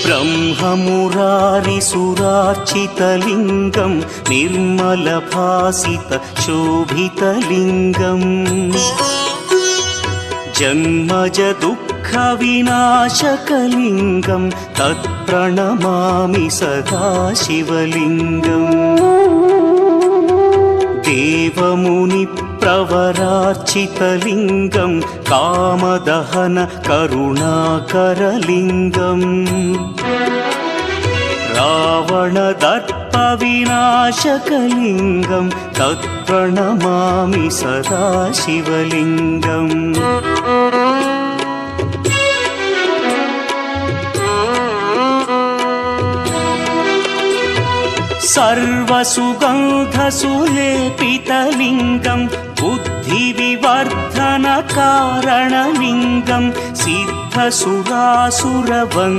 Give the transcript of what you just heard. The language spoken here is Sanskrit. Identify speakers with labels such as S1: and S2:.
S1: ब्रह्ममुरारिसुरार्चितलिङ्गं निर्मलभासितशोभितलिङ्गम् जन्मज दुःखविनाशकलिङ्गं तत्प्रणमामि सदा शिवलिङ्गम् देवमुनिप्रवरार्चितलिङ्गं कामदहन करुणाकरलिङ्गम् रावणदर्पविनाशकलिङ्गं तत्प्रणमामि सदा शिवलिङ्गम् सर्वसुगन्धसुलेपितलिङ्गं बुद्धिविवर्धनकारणलिङ्गं सिद्धसुरासुरवन्द्यं